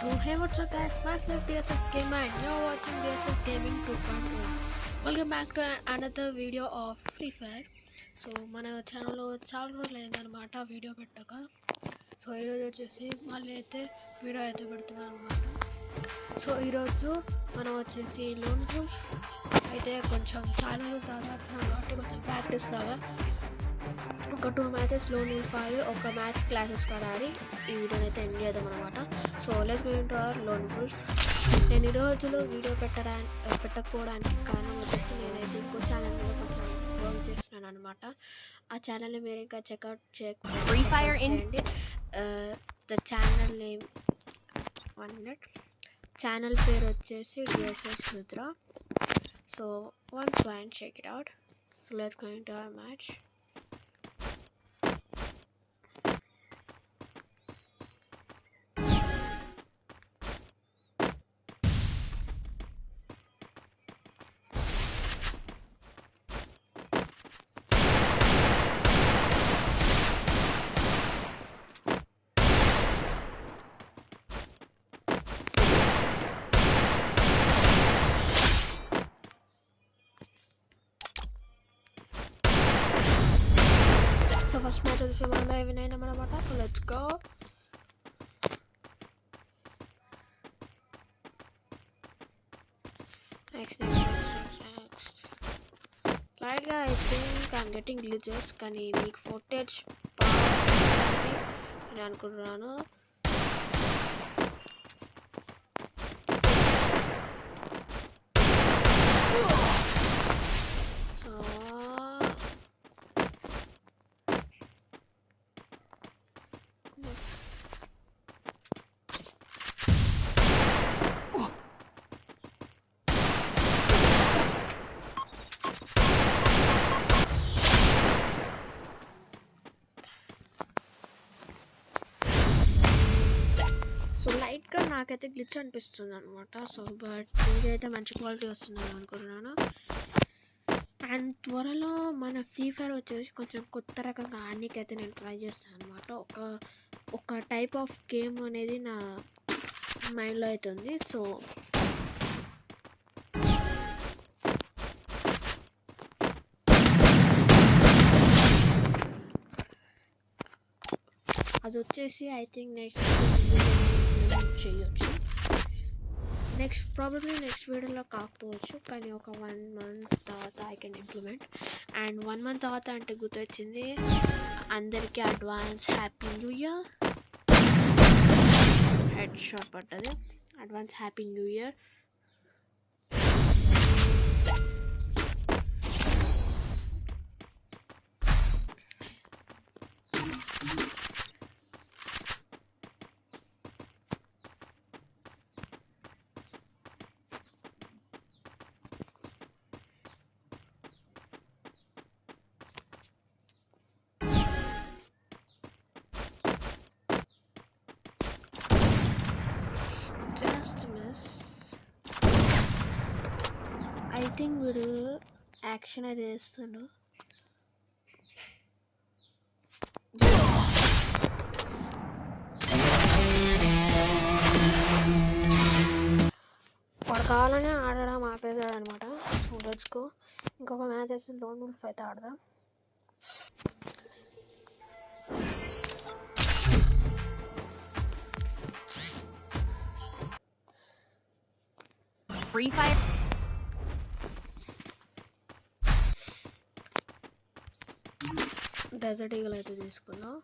So hey, what's up guys, myself DSS Gamer and you're watching DSS Gaming 2.0. Welcome back to another video of Free Fire. So మన ఛానల్లో చాలా రోజులు అయిందనమాట video పెట్టక. So ఈరోజు వచ్చేసి మళ్ళీ అయితే వీడియో అయితే పెడుతున్నాను అనమాట. సో ఈరోజు మనం వచ్చేసి లోన్ వుల్ఫ్ అయితే కొంచెం చాలా రోజులు ఆడుతున్నాం కాబట్టి కొంచెం ప్రాక్టీస్ లాగా ఒక 2 మ్యాచెస్ లోన్ వుల్ఫ్ ఆడి ఒక మ్యాచ్ క్లాసెస్ కూడా ఆడి ఈ వీడియోని అయితే ఎండ్ చేద్దాం అనమాట. So let's go into hour loan wolf. నేను ఈ రోజులో వీడియో పెట్టకపోవడానికి కారణం వచ్చేసి నేనైతే ఇంకో ఛానల్ మీద కొంచెం వర్క్ చేస్తున్నాను అనమాట. ఆ ఛానల్ని మీరు ఇంకా చెక్అవుట్ చేయండి. The channel name 1 minute. Channel పేరు వచ్చేసి DSS Rudra. So once go and check it out. So let's go into our match. So first match వచ్చేసి మనం విన్ అయినాం అనమాట. So let's go. నెక్స్ట్ లైట్గా I think I'm getting glitches, కానీ మీకు footage అని అనుకుంటున్నాను. సో సో లైట్గా నాకైతే గ్లిచ్ అనిపిస్తుంది అనమాట. సో బట్ ఇదైతే మంచి క్వాలిటీ వస్తుందని అనుకుంటున్నాను. అండ్ త్వరలో మన ఫ్రీ ఫైర్ వచ్చేసి కొంచెం కొత్త రకంగా ఆడనీకైతే నేను ట్రై చేస్తాను అనమాట. ఒక టైప్ ఆఫ్ గేమ్ అనేది నా మైండ్లో అయితే ఉంది. సో అది వచ్చేసి ఐ థింక్ నెక్స్ట్ చేయొచ్చు. ప్రాబబ్లీ నెక్స్ట్ వీడియోలో కాకపోవచ్చు, కానీ ఒక 1 month తర్వాత I can implement. And 1 month తర్వాత అంటే గుర్తొచ్చింది, అందరికీ advance happy new year. Head shot పడ్డది. Advance happy new year. Just miss. I think వీడు యాక్షన్ అయితే చేస్తుండు. వాడు కావాలని ఆడడం ఆపేసాడు అనమాట. So let's go. ఇంకొక మ్యాచ్ వేసి లోన్ వుల్ఫ్ అయితే ఆడదాం. Free Fire. డెజర్ట్ ఈగల్ అయితే తీసుకున్నాం.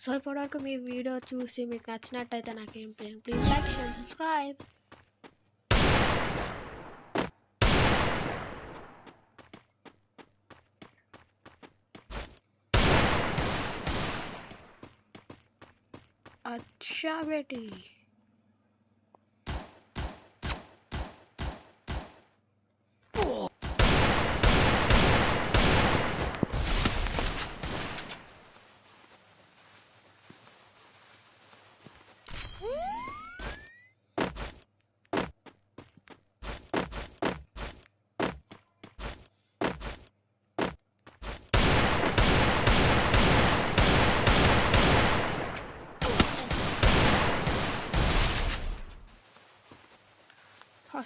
సో ఇప్పటివరకు మీ వీడియో చూసి మీకు నచ్చినట్టయితే నాకేం ప్లీజ్ లైక్, షేర్, సబ్స్క్రైబ్. अच्छा बेटी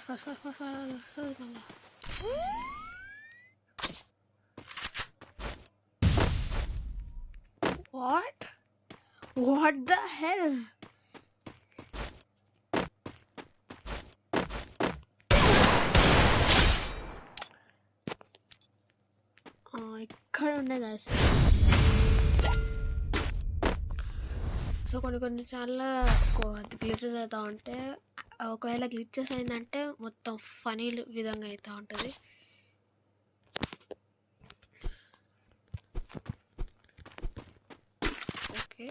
fast. What the hell? ఇక్కడ ఉండే గైస్. సో కొన్ని చాలా గ్లిచెస్ అవుతూ ఉంటే, ఒకవేళ గ్లిచెస్ అయిందంటే మొత్తం ఫనీ విధంగా అవుతూ ఉంటుంది. ఓకే,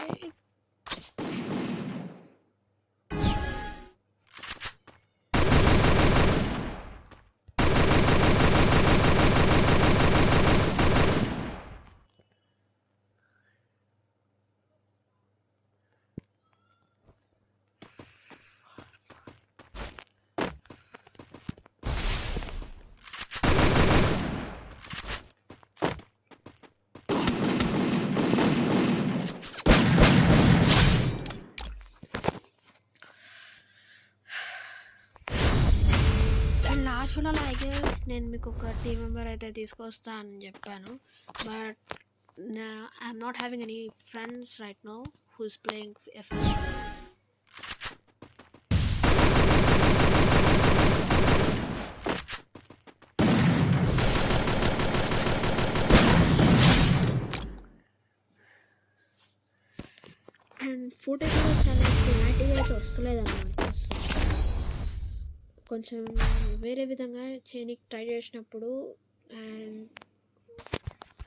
లాస్ట్ వీడియోలో ఐ గెస్ నేను మీకు ఒక టీమ్ మెంబర్ అయితే తీసుకొస్తా అని చెప్పాను. But I'm not having any friends right now who is playing FF. And footage కూడా చాలా క్లారిటీగా అయితే వస్తలేదన్నమాట. కొంచెం వేరే విధంగా చేయడానికి ట్రై చేసినప్పుడు. అండ్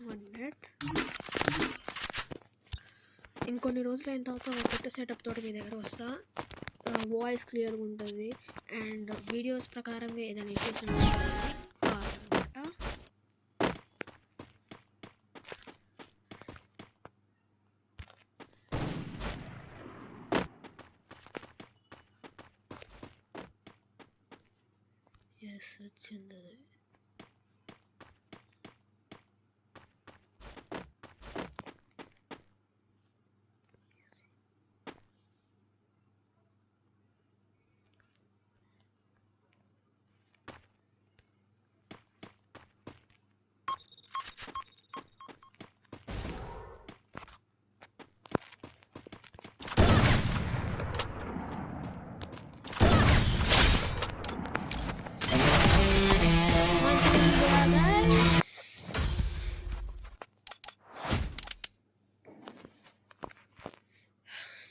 1 minute, ఇంకొన్ని రోజులు అయిన తర్వాత ఒక కొత్త సెటప్ తోటి మీ దగ్గర వస్తా. వాయిస్ క్లియర్గా ఉంటుంది అండ్ వీడియోస్ ప్రకారంగా ఏదైనా ఇష్యూస్ ఉంటుంది అనమాట. ఎస్ వచ్చింది.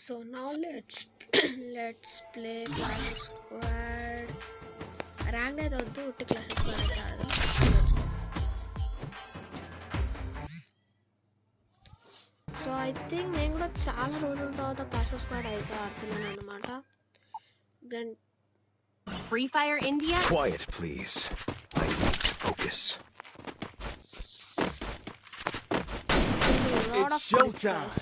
So now let's play Clash Squad. Ranked అయితే వద్దు, ఉట్టి Clash Squad అయితే ఆడదాం. సో ఐ థింక్ నేను కూడా చాలా రోజుల తర్వాత Clash Squad అయితే ఆడుతున్నాను అన్నమాట. Then Free Fire India. Quiet, please. I need to focus. It's showtime.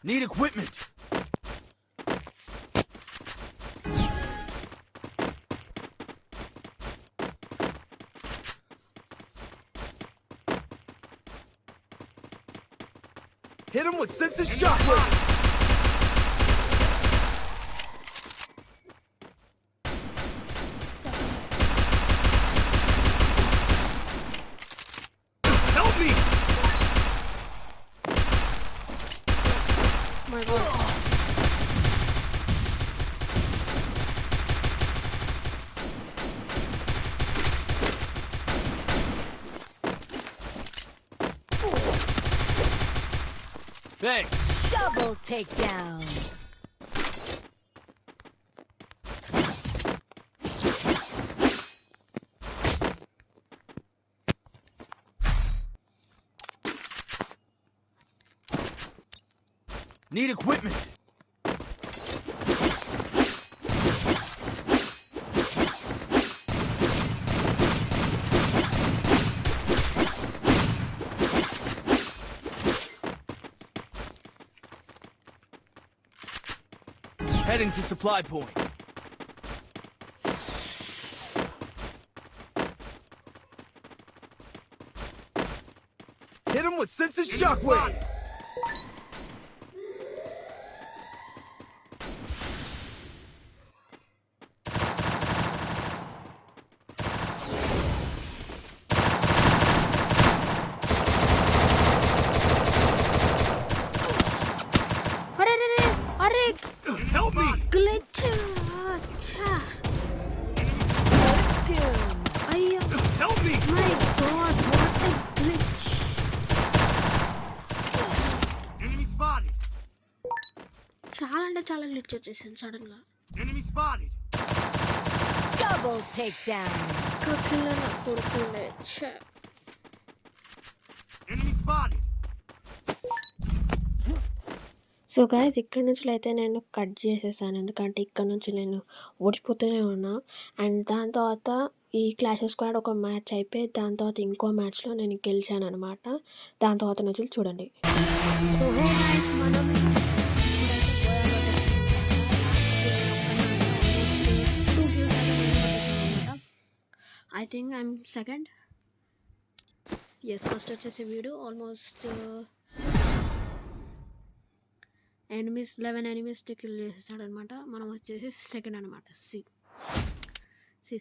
Need equipment. Hit him with sense of shockwave. Help me. my god. Thanks. Double takedown. Need equipment. Heading to supply point. Hit him with senses shockwave. अरे अरे अरे अरे Help me! Glitch अच्छा अయ్యో Help me! My God what a glitch Enemy spotted. చాలా అంటే చాలా glitch వచ్చేసింది sudden గా Enemy spotted. Double takedown. కకిల నా కొడుకుండే ఛే Enemy spotted. సో గాయస్ ఇక్కడ నుంచి అయితే నేను కట్ చేసేసాను ఎందుకంటే ఇక్కడ నుంచి నేను ఓడిపోతూనే ఉన్నా అండ్ దాని తర్వాత ఈ క్లాష్ స్క్వాడ్ ఒక మ్యాచ్ అయిపోయి దాని తర్వాత ఇంకో మ్యాచ్లో నేను గెలిచాను అనమాట దాని తర్వాత నుంచి చూడండి సో హే గాయస్ మనం I think I'm second as first వచ్చేసి video almost enemies 11 enemies kill చేసేసాడు అనమాట మనం వచ్చేసి సెకండ్ అనమాట సి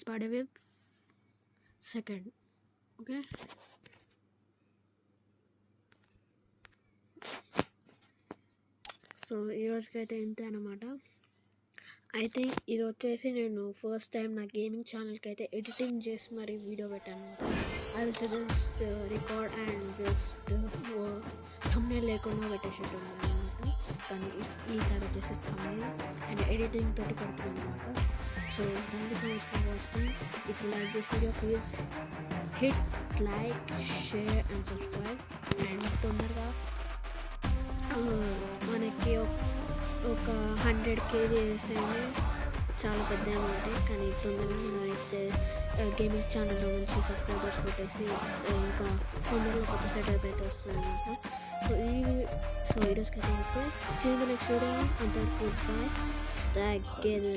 స్పాడేవి సెకండ్ ఓకే సో ఈరోజుకైతే ఇంతే అనమాట అయితే ఇది వచ్చేసి నేను ఫస్ట్ టైం నా గేమింగ్ ఛానల్కి అయితే ఎడిటింగ్ చేసి మరి వీడియో పెట్టాను అనమాట I just record and just thumbnail లేకుండా పెట్టేసేటప్పుడు అనమాట కానీ ఈసారి వచ్చేసి థంబ్నెయిల్ అండ్ ఎడిటింగ్ తోటి పెడుతున్నాను అనమాట so thank you so much for watching if you like this video please hit like share and subscribe and తొందరగా మనకి ఒక 100K చేసేనే చాలా పెద్ద అమౌంట్ కానీ తొందరగా మనం అయితే గేమింగ్ ఛానల్లో నుంచి సబ్స్క్రైబర్స్ పెట్టేసి ఇంకా తొందరలో కొత్త సెటప్ అయితే వస్తుంది అనమాట సో ఈరోజుకైతే ఇంకో సీ ద నెక్స్ట్ వీడియో అంతవరకు బాయ్ తగ్గేది